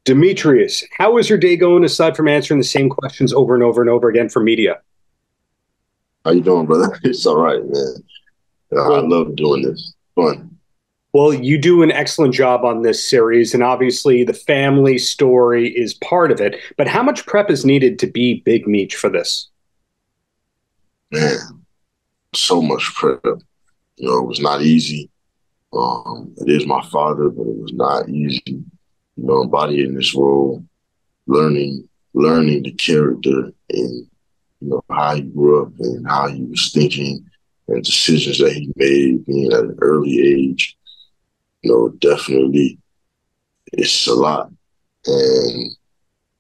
Demetrius, how is your day going aside from answering the same questions over and over and over again for media? How you doing, brother? It's all right, man. I Well, love doing this. Fun. well, you do an excellent job on this series, and obviously the family story is part of it. But how much prep is needed to be Big Meech for this? Man, so much prep. It was not easy. It is my father, but it was not easy. Embodying this role, learning the character and how he grew up and how he was thinking and decisions that he made being at an early age. Definitely it's a lot. And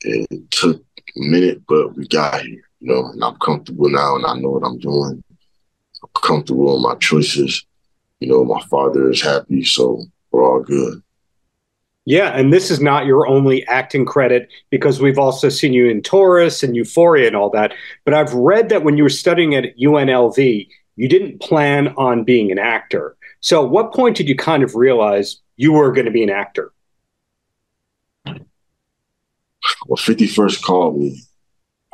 it took a minute, but we got here, and I'm comfortable now and I know what I'm doing. I'm comfortable in my choices. My father is happy, so we're all good. Yeah, and this is not your only acting credit because we've also seen you in Taurus and Euphoria and all that. But I've read that when you were studying at UNLV, you didn't plan on being an actor. So at what point did you kind of realize you were going to be an actor? When 50 first called me,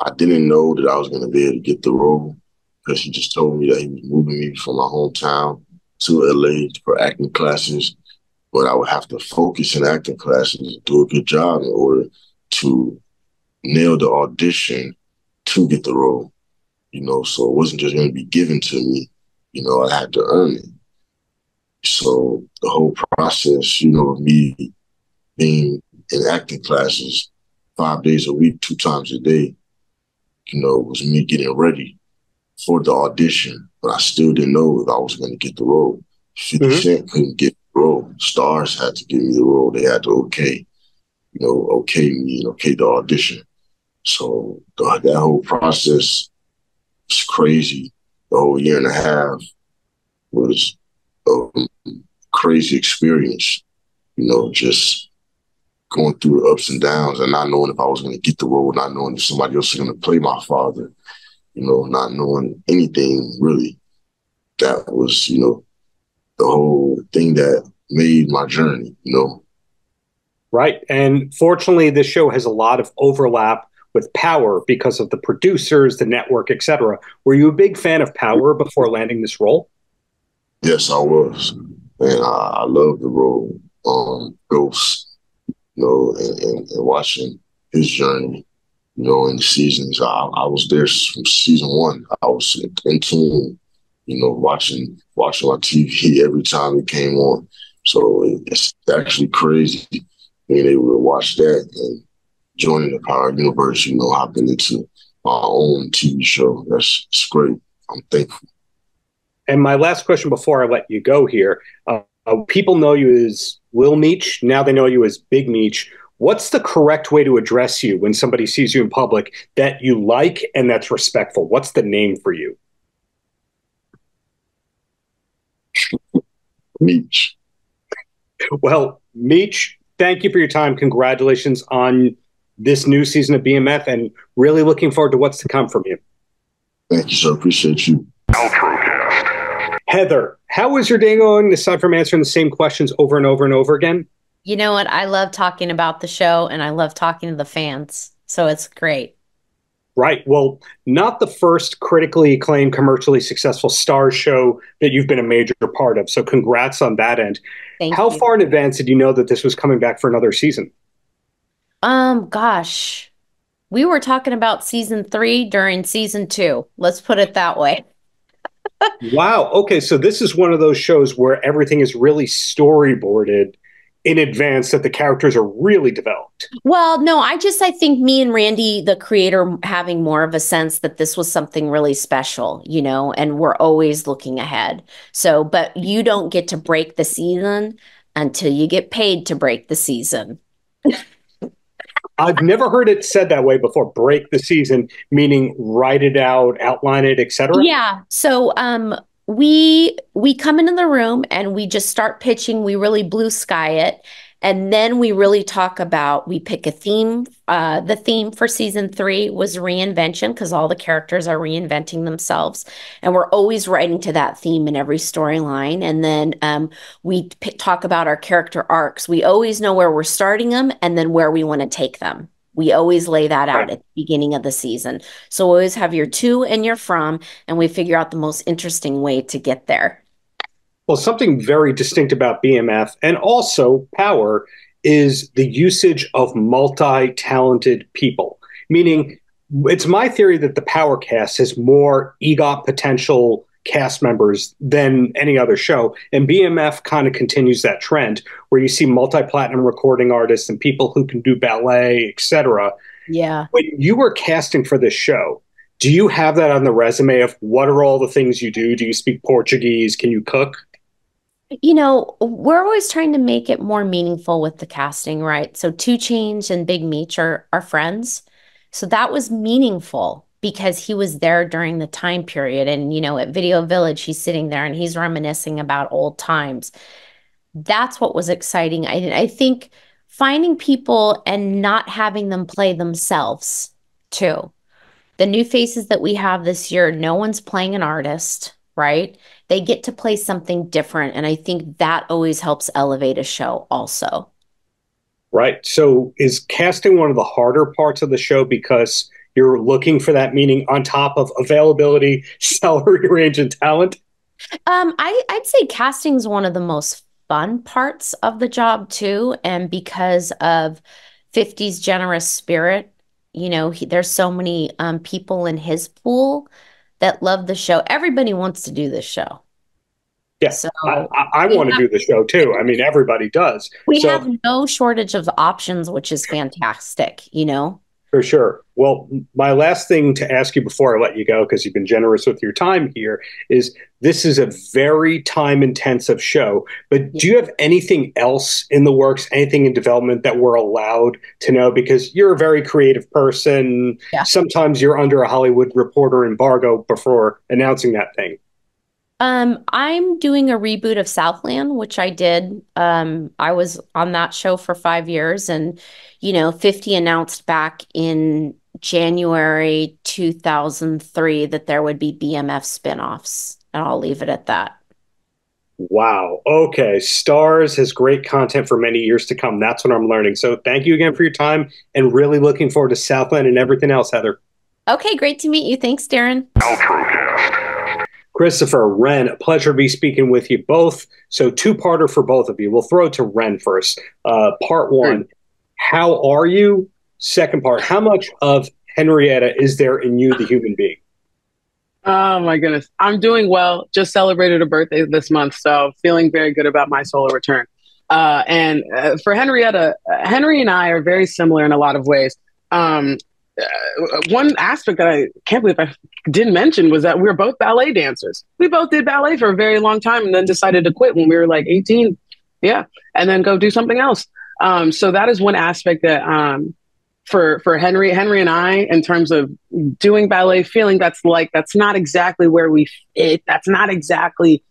I didn't know that I was going to be able to get the role because he just told me that he was moving me from my hometown to LA for acting classes, but I would have to focus in acting classes and do a good job in order to nail the audition to get the role, so it wasn't just going to be given to me, I had to earn it. So the whole process, of me being in acting classes 5 days a week, 2 times a day, was me getting ready for the audition, but I still didn't know if I was going to get the role. 50 Cent couldn't get the role. Starz had to give me the role. They had to okay me and okay the audition. So that whole process was crazy. The whole year and a half was a crazy experience, just going through the ups and downs and not knowing if I was going to get the role, not knowing if somebody else was going to play my father, not knowing anything really. That was, the whole thing that made my journey, Right. And fortunately, this show has a lot of overlap with Power because of the producers, the network, etc. Were you a big fan of Power before landing this role? Yes, I was. And I love the role. Ghost, and watching his journey, in the seasons. I was there from season 1. I was in tune, watching my TV every time it came on. So it's actually crazy being able to watch that and joining the Power Universe, hopping into my own TV show. It's great. I'm thankful. And my last question before I let you go here, people know you as Lil Meech. Now they know you as Big Meech. What's the correct way to address you when somebody sees you in public that you like and that's respectful? What's the name for you? Meech. Well, Meech, thank you for your time. Congratulations on this new season of BMF and really looking forward to what's to come from you. Thank you, sir. Appreciate you. Paltrocast. Heather, how is your day going aside from answering the same questions over and over and over again? You know what? I love talking about the show and I love talking to the fans. So it's great. Right. Well, not the first critically acclaimed, commercially successful Starz show that you've been a major part of. So congrats on that end. Thank How you. far in advance did you know that this was coming back for another season? Gosh, we were talking about season 3 during season 2. Let's put it that way. Wow. Okay. So this is one of those shows where everything is really storyboarded in advance, that the characters are really developed. Well, no, I think me and Randy, the creator, having more of a sense that this was something really special, and we're always looking ahead. So, but you don't get to break the season until you get paid to break the season. I've never heard it said that way before. Break the season, meaning write it out, outline it, etc. Yeah. So we come into the room and we just start pitching. We really blue sky it. And then we really talk about, we pick a theme. The theme for season 3 was reinvention, because all the characters are reinventing themselves. And we're always writing to that theme in every storyline. And then we talk about our character arcs. We always know where we're starting them and then where we want to take them. We always lay that out at the beginning of the season. So always have your to and your from, and we figure out the most interesting way to get there. Well, something very distinct about BMF and also Power is the usage of multi-talented people. Meaning, it's my theory that the Power cast has more EGOT potential cast members than any other show. And BMF kind of continues that trend where you see multi-platinum recording artists and people who can do ballet, etc. Yeah. When you were casting for this show, do you have that on the resume of what are all the things you do? Do you speak Portuguese? Can you cook? You know, we're always trying to make it more meaningful with the casting, right? So 2 Chainz and Big Meech are friends. So that was meaningful because he was there during the time period. And, you know, at Video Village, he's sitting there and he's reminiscing about old times. That's what was exciting. I think finding people and not having them play themselves too. The new faces that we have this year, no one's playing an artist, right? They get to play something different. And I think that always helps elevate a show also. Right. So is casting one of the harder parts of the show because you're looking for that meaning on top of availability, salary range, and talent? I'd say casting is one of the most fun parts of the job too. And because of 50's generous spirit, you know, there's so many people in his pool that love the show. Everybody wants to do this show. Yeah, so I want to do the show too. I mean, everybody does. We have no shortage of options, which is fantastic, you know? For sure. Well, my last thing to ask you before I let you go, because you've been generous with your time here, is this is a very time-intensive show, but do you have anything else in the works, anything in development that we're allowed to know? Because you're a very creative person. Yeah. Sometimes you're under a Hollywood Reporter embargo before announcing that thing. I'm doing a reboot of Southland, which I did. I was on that show for 5 years, and, you know, 50 announced back in January 2003 that there would be BMF spinoffs, and I'll leave it at that. Wow. Okay. Starz has great content for many years to come. That's what I'm learning. So thank you again for your time, and really looking forward to Southland and everything else, Heather. Okay. Great to meet you. Thanks, Darren. Paltrocast. Christopher, Ren, a pleasure to be speaking with you both. So two-parter for both of you. We'll throw it to Ren first. Part 1, how are you? Second part, how much of Henrietta is there in you, the human being? Oh, my goodness. I'm doing well. Just celebrated a birthday this month, so feeling very good about my solar return. And for Henrietta, Henry and I are very similar in a lot of ways. One aspect that I can't believe I didn't mention was that we were both ballet dancers. We both did ballet for a very long time and then decided to quit when we were like 18. Yeah. And then go do something else. So that is one aspect that for Henry and I, in terms of doing ballet, feeling that's not exactly where we fit. That's not exactly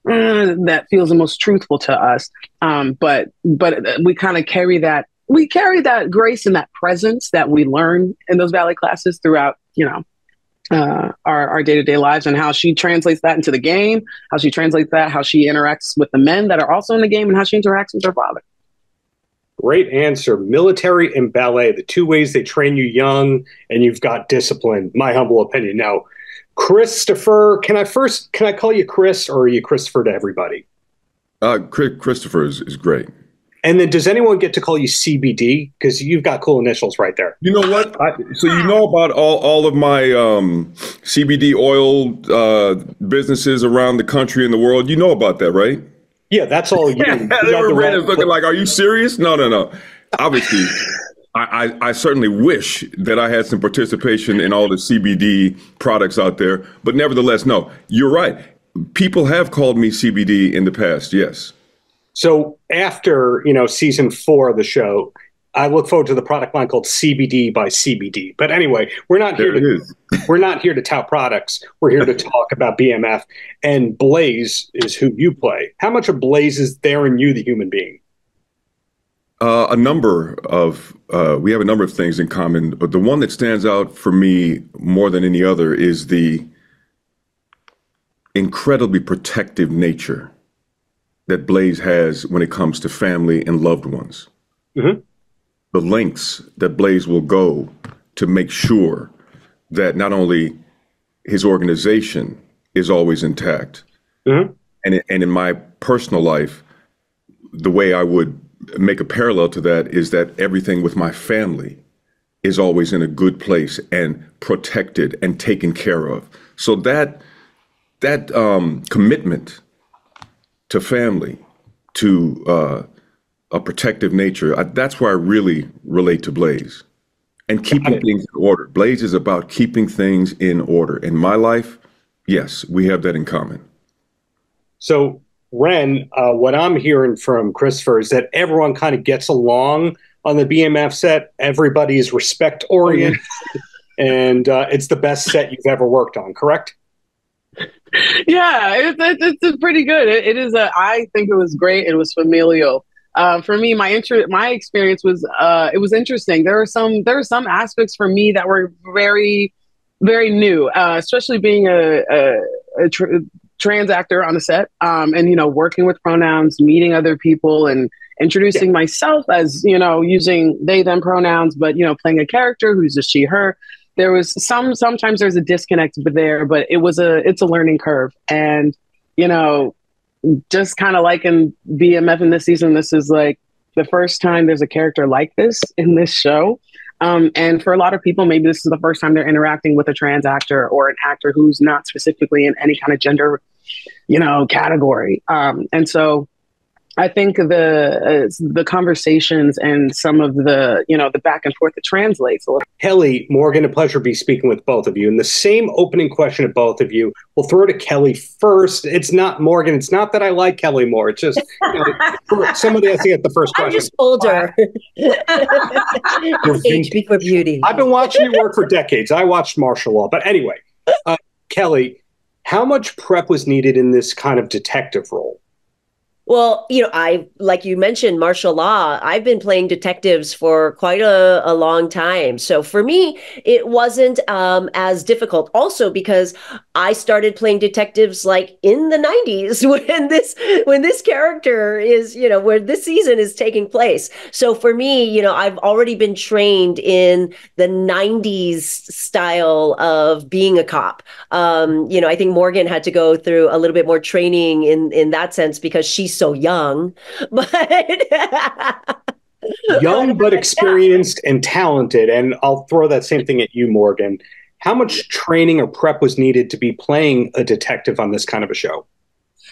that feels the most truthful to us. But we kind of carry that. We carry that grace and that presence that we learn in those ballet classes throughout, you know, our day-to-day lives, and how she translates that into the game, how she translates that, how she interacts with the men that are also in the game, and how she interacts with her father. Great answer. Military and ballet, the two ways they train you young, and you've got discipline, my humble opinion. Now, Christopher, can I call you Chris, or are you Christopher to everybody? Christopher is great. And then does anyone get to call you CBD? Because you've got cool initials right there. You know what? So you know about all of my CBD oil businesses around the country and the world. You know about that, right? Yeah, that's all you. They were looking like, are you serious? No. Obviously, I certainly wish that I had some participation in all the CBD products out there. But nevertheless, no, you're right. People have called me CBD in the past, yes. So after, season 4 of the show, I look forward to the product line called CBD by CBD. But anyway, we're not here to tout products. We're here to talk about BMF. And Blaze is who you play. How much of Blaze is there in you, the human being? A number of we have a number of things in common, but the one that stands out for me more than any other is the incredibly protective nature that Blaze has when it comes to family and loved ones. Mm-hmm. The lengths that Blaze will go to make sure that not only his organization is always intact, mm-hmm. and in my personal life, the way I would make a parallel to that is that everything with my family is always in a good place and protected and taken care of. So that commitment to family, to a protective nature, that's where I really relate to Blaze. And keeping things in order. Blaze is about keeping things in order. In my life, yes, we have that in common. So, Ren, what I'm hearing from Christopher is that everyone kind of gets along on the BMF set. Everybody is respect-oriented, and it's the best set you've ever worked on, correct? Yeah, it's pretty good. It is. I think it was great. It was familial. For me, my experience was it was interesting. There were some aspects for me that were very, very new, especially being a trans actor on a set, and working with pronouns, meeting other people, and introducing myself as using they them pronouns, but playing a character who's a she her. There was sometimes there's a disconnect there, but it's a learning curve, and just kind of like in BMF in this season, this is like the first time there's a character like this in this show. And for a lot of people, maybe this is the first time they're interacting with a trans actor or an actor who's not specifically in any kind of gender, category. And so I think the conversations and some of the back and forth that translates. Kelly, Morgan, a pleasure to be speaking with both of you. And the same opening question to both of you. We'll throw to Kelly first. It's not Morgan. It's not that I like Kelly more. It's just somebody has to get the first question. I'm just older. Age before beauty. I've been watching you work for decades. I watched martial law. But anyway, Kelly, how much prep was needed in this kind of detective role? Well, I, like you mentioned, martial law, I've been playing detectives for quite a long time. So for me, it wasn't as difficult. Also, because I started playing detectives like in the 90s when this character is, where this season is taking place. So for me, I've already been trained in the 90s style of being a cop. I think Morgan had to go through a little bit more training in that sense because she's so young, but young but experienced and talented. And I'll throw that same thing at you, Morgan. How much training or prep was needed to be playing a detective on this kind of a show?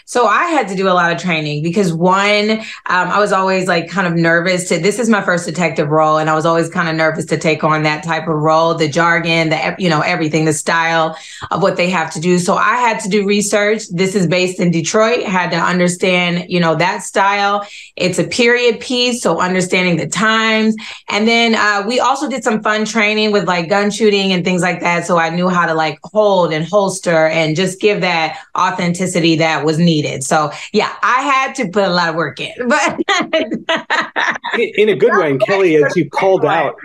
So I had to do a lot of training because I was always like kind of nervous this is my first detective role. And I was always kind of nervous to take on that type of role, the jargon, everything, the style of what they have to do. So I had to do research. This is based in Detroit. Had to understand, that style. It's a period piece. So understanding the times. And then we also did some fun training with like gun shooting and things like that. So I knew how to like hold and holster and just give that authenticity that was needed. So yeah, I had to put a lot of work in, but in a good way. And Kelly, as you've called out,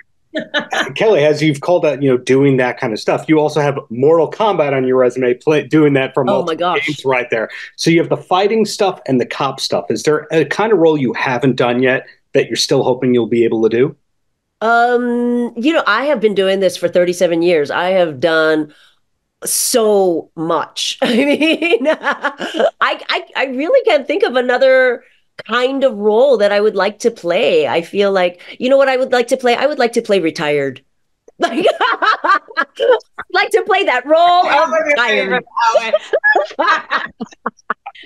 doing that kind of stuff. You also have Mortal Kombat on your resume, doing that for multiple games right there. So you have the fighting stuff and the cop stuff. Is there a kind of role you haven't done yet that you're still hoping you'll be able to do? I have been doing this for 37 years. I have done so much. I mean, I really can't think of another kind of role that I would like to play. I feel like, what I would like to play? I would like to play retired. Like to play that role of retired.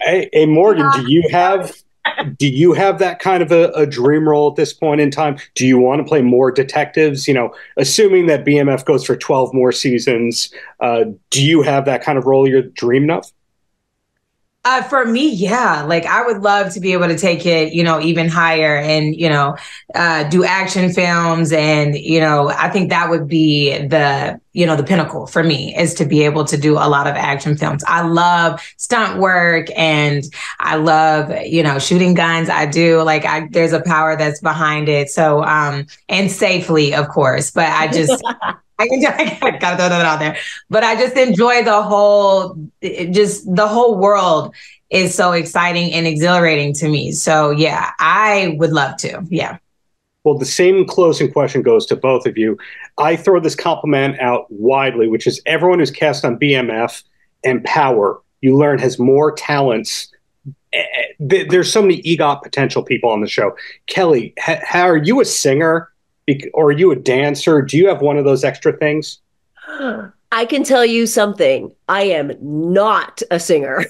Hey, Morgan, do you have that kind of a dream role at this point in time? Do you want to play more detectives? Assuming that BMF goes for 12 more seasons, do you have that kind of role you're dreaming of? For me, yeah, like I would love to be able to take it, even higher and, do action films. And, I think that would be the pinnacle for me, is to be able to do a lot of action films. I love stunt work and I love, shooting guns. I do there's a power that's behind it. So, and safely, of course, but I just, I gotta throw that out there, but I just enjoy the whole world is so exciting and exhilarating to me. So yeah, I would love to. Yeah. Well, the same closing question goes to both of you. I throw this compliment out widely, which is everyone who's cast on BMF and Power, you learn has more talents. There's so many EGOT potential people on the show. Kelly, how are you a singer? Or are you a dancer? Do you have one of those extra things? I can tell you something. I am not a singer.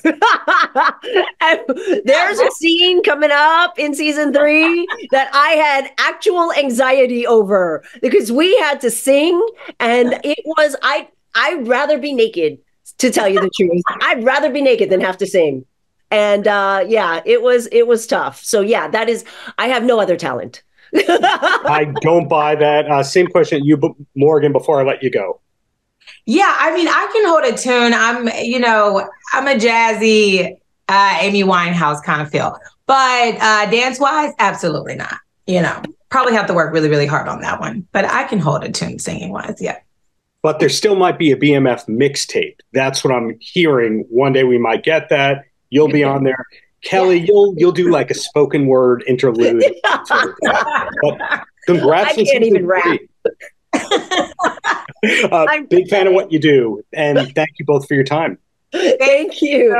There's a scene coming up in season 3 that I had actual anxiety over because we had to sing, and it was I'd rather be naked, to tell you the truth. I'd rather be naked than have to sing. And yeah, it was tough. So yeah, I have no other talent. I don't buy that. Same question to you, Morgan, before I let you go. Yeah, I mean, I can hold a tune. I'm a jazzy Amy Winehouse kind of feel. But dance-wise, absolutely not. Probably have to work really, really hard on that one. But I can hold a tune singing-wise, yeah. But there still might be a BMF mixtape. That's what I'm hearing. One day we might get that. You'll be on there. Kelly, you'll do like a spoken word interlude. But congrats! I can't even rap. Big fan of what you do, and thank you both for your time. Thank you.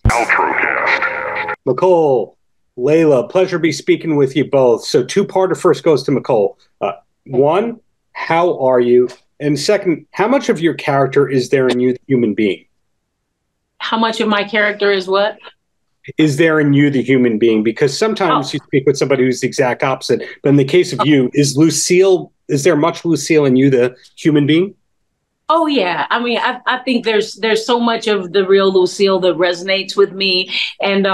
Paltrocast. Michole, Laila, pleasure to be speaking with you both. So two-parter first goes to Michole. One, how are you? And second, how much of your character is there in you, the human being? How much of my character is what? Is there in you, the human being? Because sometimes you speak with somebody who's the exact opposite. But in the case of you, is there much Lucille in you, the human being? Oh yeah, I mean, I think there's so much of the real Lucille that resonates with me, and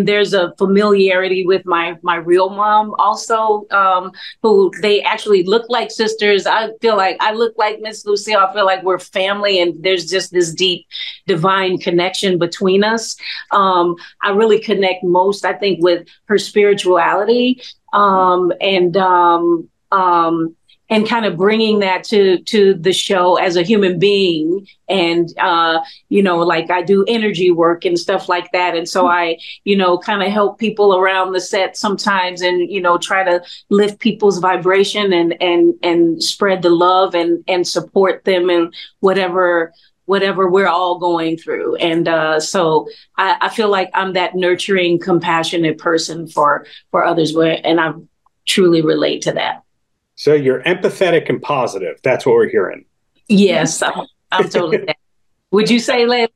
there's a familiarity with my real mom also, who they actually look like sisters. I feel like I look like Miss Lucille. I feel like we're family, and there's just this deep divine connection between us. I really connect most, I think, with her spirituality, and kind of bringing that to the show as a human being. And, like I do energy work and stuff like that. And so I, kind of help people around the set sometimes and, try to lift people's vibration and spread the love and support them in whatever we're all going through. And so I feel like I'm that nurturing, compassionate person for others, and I truly relate to that. So you're empathetic and positive. That's what we're hearing. Yes, I'm totally that. Would you say, Laila?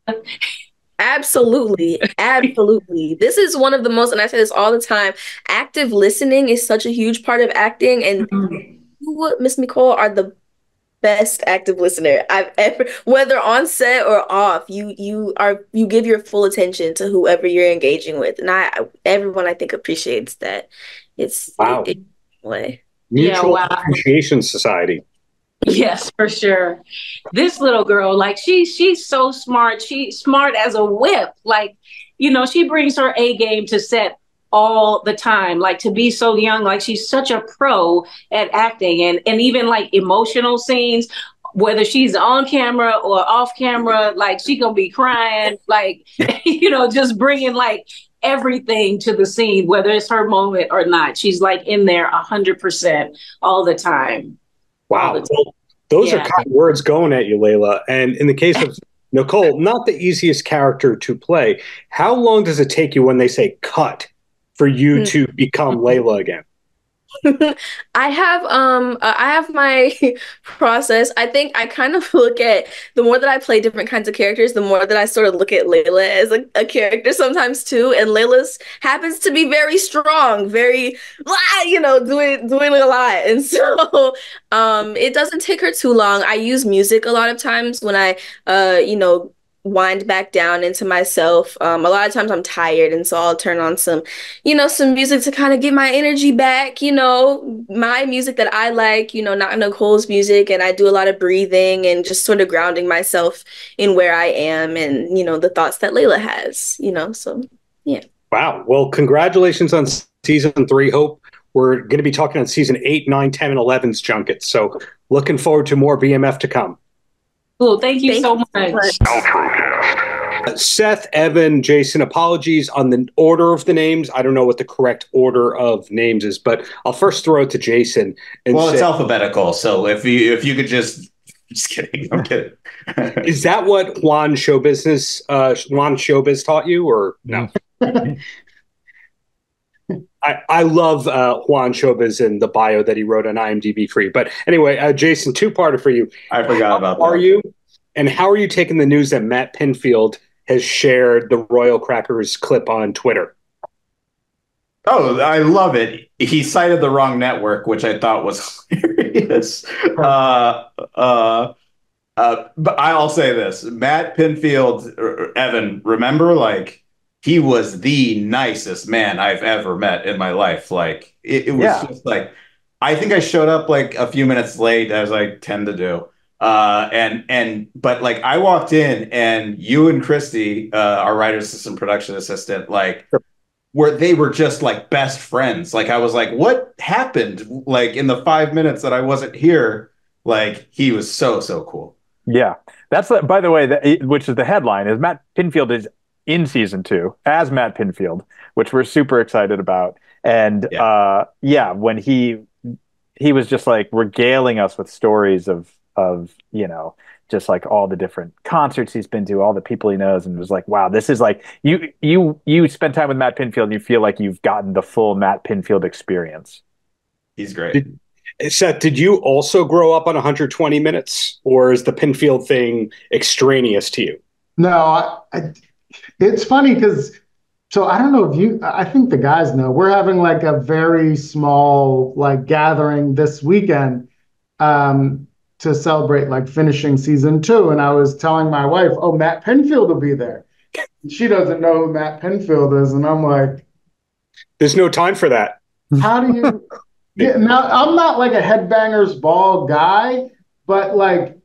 Absolutely. Absolutely. This is one of the most, and I say this all the time, active listening is such a huge part of acting. And you, Miss Michole, are the best active listener I've ever, whether on set or off. You give your full attention to whoever you're engaging with. And everyone I think appreciates that. It's wow. Way. Mutual Appreciation Society. Yes, for sure. This little girl, like she's so smart. She's smart as a whip. Like, she brings her A game to set all the time. Like, to be so young, like she's such a pro at acting, and even like emotional scenes, whether she's on camera or off camera, like she gonna be crying, like, just bringing like everything to the scene, whether it's her moment or not. She's like in there 100% all the time. Wow. Well, those are kind words going at you, Laila. And in the case of Michole, not the easiest character to play. How long does it take you when they say cut for you to become Laila again? I have my process. I think I kind of look at, the more that I play different kinds of characters, the more that I sort of look at Laila as a character sometimes too. And Laila's happens to be very strong, very, doing a lot. And so it doesn't take her too long. I use music a lot of times when I, wind back down into myself. A lot of times I'm tired, and so I'll turn on some, some music to kind of get my energy back, my music that I like, not Nicole's music. And I do a lot of breathing and just sort of grounding myself in where I am and, the thoughts that Laila has, so yeah. Wow. Well, congratulations on season 3. Hope we're going to be talking on season 8, 9, 10, and 11's junkets. So looking forward to more BMF to come. Cool. Thank you so much. Seth, Evan, Jason, apologies on the order of the names. I don't know what the correct order of names is, but I'll first throw it to Jason. It's alphabetical. So if you could just kidding. I'm kidding. Is that what Juan Showbiz taught you, or no? I love Juan Showbiz and the bio that he wrote on IMDb free. But anyway, Jason, two-parter for you. I forgot about that. How are you? And how are you taking the news that Matt Pinfield has shared the Royal Crackers clip on Twitter? Oh, I love it. He cited the wrong network, which I thought was hilarious. But I'll say this. Matt Pinfield, Evan, remember, like, he was the nicest man I've ever met in my life. Like, it was just like, I think I showed up like a few minutes late, as I tend to do. But like, I walked in and you and Christy, our writer assistant, production assistant, like, they were just like best friends. Like, I was like, what happened? Like, in the 5 minutes that I wasn't here, like, he was so cool. Yeah. That's, by the way, which is the headline, is Matt Pinfield is in season 2 as Matt Pinfield, which we're super excited about. And when he was just like regaling us with stories of just like all the different concerts he's been to, all the people he knows, and was like, wow, this is like, you spend time with Matt Pinfield and you feel like you've gotten the full Matt Pinfield experience. He's great. Seth, did you also grow up on 120 Minutes, or is the Pinfield thing extraneous to you? No, it's funny because, so I don't know if I think the guys know, we're having like a very small like gathering this weekend to celebrate like finishing season 2. And I was telling my wife, oh, Matt Pinfield will be there. She doesn't know who Matt Pinfield is. And I'm like, there's no time for that. How do you? Yeah, now, I'm not like a Headbangers Ball guy, but like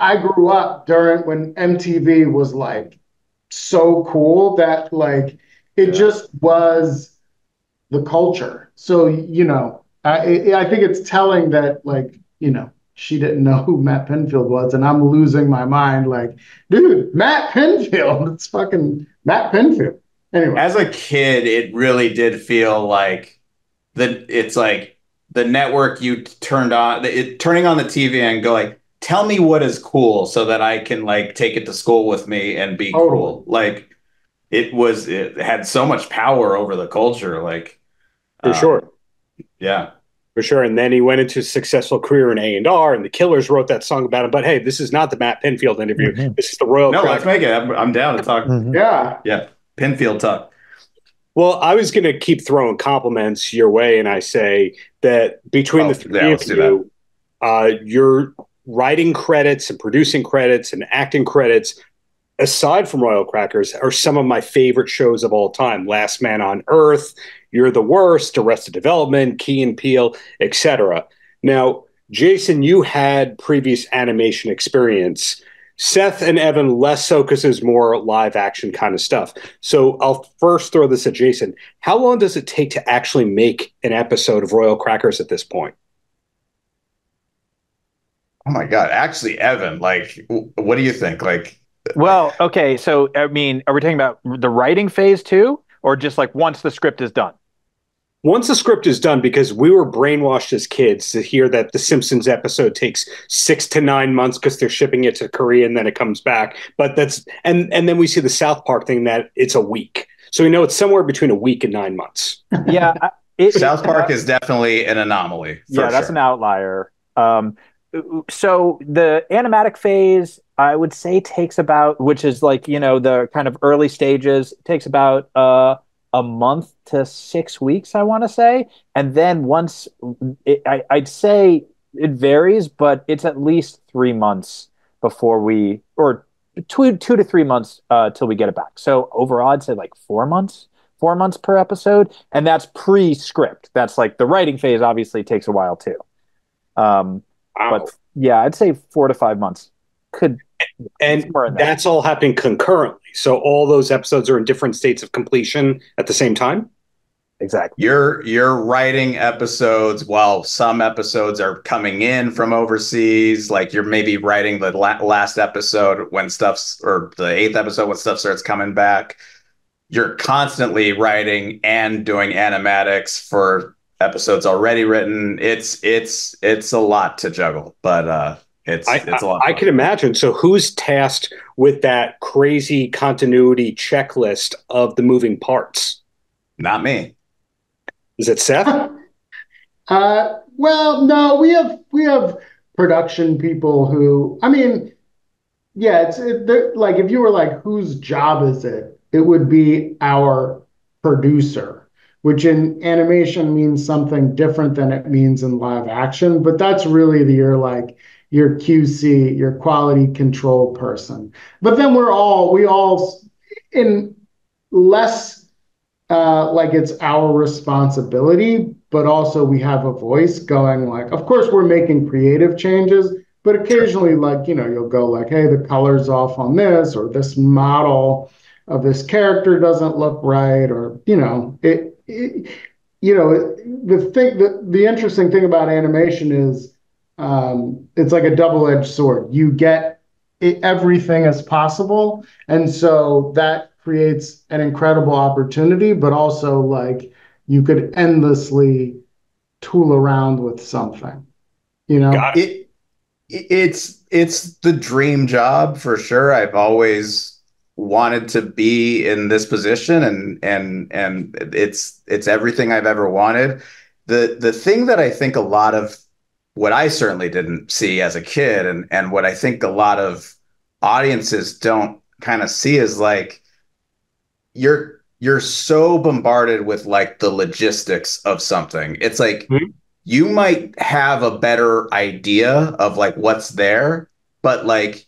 I grew up when MTV was like so cool that like it just was the culture. So, I think it's telling that like, she didn't know who Matt Pinfield was, and I'm losing my mind like, dude, Matt Pinfield, it's fucking Matt Pinfield. Anyway. As a kid, it really did feel like it's like the network you turned on, turning on the TV and go like, tell me what is cool so that I can like take it to school with me and be cool. Like it had so much power over the culture. Like for sure. Yeah. For sure. And then he went into a successful career in A&R, and the Killers wrote that song about him. But hey, this is not the Matt Pinfield interview. Mm-hmm. This is the Royal Crackers. Let's make it. I'm down to talk. Mm-hmm. Yeah. Yeah. Pinfield talk. Well, I was going to keep throwing compliments your way, and I say that between the three of you, your writing credits and producing credits and acting credits, aside from Royal Crackers, are some of my favorite shows of all time. Last Man on Earth, You're the Worst, Arrested Development, Key and Peele, etc. Now, Jason, you had previous animation experience. Seth and Evan less so because there's more live action kind of stuff. So I'll first throw this at Jason. How long does it take to actually make an episode of Royal Crackers at this point? Oh my God. Actually, Evan, like, what do you think? Like, well, okay. So, I mean, are we talking about the writing phase too, or just like once the script is done? Once the script is done, because we were brainwashed as kids to hear that the Simpsons episode takes 6 to 9 months because they're shipping it to Korea and then it comes back. But and then we see the South Park thing that it's a week. So we know it's somewhere between a week and 9 months. Yeah. South Park is definitely an anomaly. Yeah, that's an outlier. So the animatic phase, I would say, takes about, which is like, the kind of early stages, takes about a month to 6 weeks, I want to say. And then once, I'd say it varies, but it's at least 3 months before 2 to 3 months till we get it back. So overall, I'd say like 4 months per episode, and that's pre-script. That's like the writing phase. Obviously, takes a while too. But yeah, I'd say 4 to 5 months. And that's all happening concurrently. So all those episodes are in different states of completion at the same time. Exactly. You're writing episodes while some episodes are coming in from overseas. Like you're maybe writing the last episode when or the 8th episode when stuff starts coming back. You're constantly writing and doing animatics for episodes already written. It's a lot to juggle, but it's a lot. I can imagine. So who's tasked with that crazy continuity checklist of the moving parts? Not me. Is it Seth? Well, no, we have production people who, I mean, yeah, like if you were like, whose job is it? It would be our producer, which in animation means something different than it means in live action. But that's really your QC, your quality control person. But then we all in less like it's our responsibility, but also we have a voice going like, of course we're making creative changes, but occasionally like, you'll go like, hey, the color's off on this, or this model of this character doesn't look right, or, the interesting thing about animation is it's like a double-edged sword. You get everything as possible. And so that creates an incredible opportunity, but also like you could endlessly tool around with something, It's the dream job for sure. I've always wanted to be in this position, and it's everything I've ever wanted. The thing that I think a lot of what I certainly didn't see as a kid, and what I think a lot of audiences don't kind of see is like you're so bombarded with like the logistics of something. It's like you might have a better idea of like what's there, but like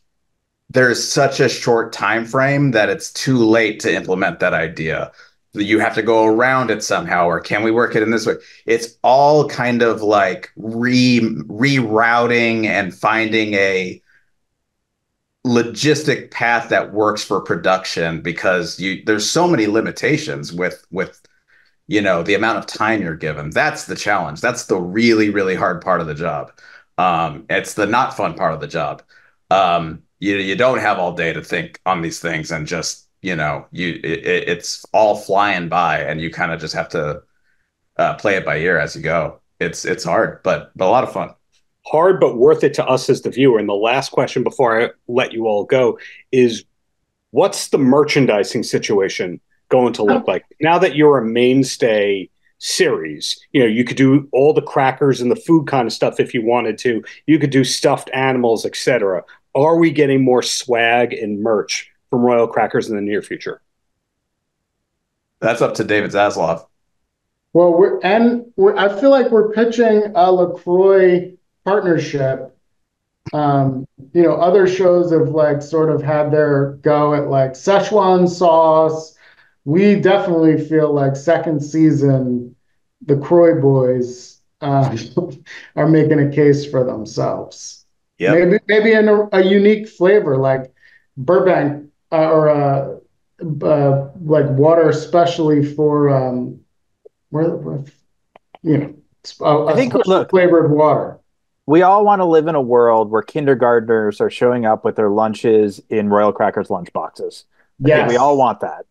there's such a short time frame that it's too late to implement that idea. You have to go around it somehow, or can we work it in this way? It's all kind of like rerouting and finding a logistic path that works for production, because there's so many limitations with the amount of time you're given. That's the challenge. That's the really, really hard part of the job. It's the not fun part of the job. You don't have all day to think on these things, and just it's all flying by, and you kind of just have to play it by ear as you go. It's hard, but a lot of fun. Hard, but worth it to us as the viewer. And the last question before I let you all go is, what's the merchandising situation going to look like now that you're a mainstay series? You could do all the crackers and the food kind of stuff if you wanted to. You could do stuffed animals, etc. Are we getting more swag and merch from Royal Crackers in the near future? That's up to David Zaslav. Well, I feel like we're pitching a LaCroix partnership. Other shows have like sort of had their go at like Szechuan sauce. We definitely feel like second season, the Croy boys are making a case for themselves. Yeah, maybe in a unique flavor like Burbank, or like water, especially for I think flavored water. We all want to live in a world where kindergartners are showing up with their lunches in Royal Crackers lunch boxes. Yes. We all want that.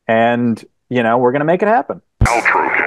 And, we're going to make it happen. Paltrocast.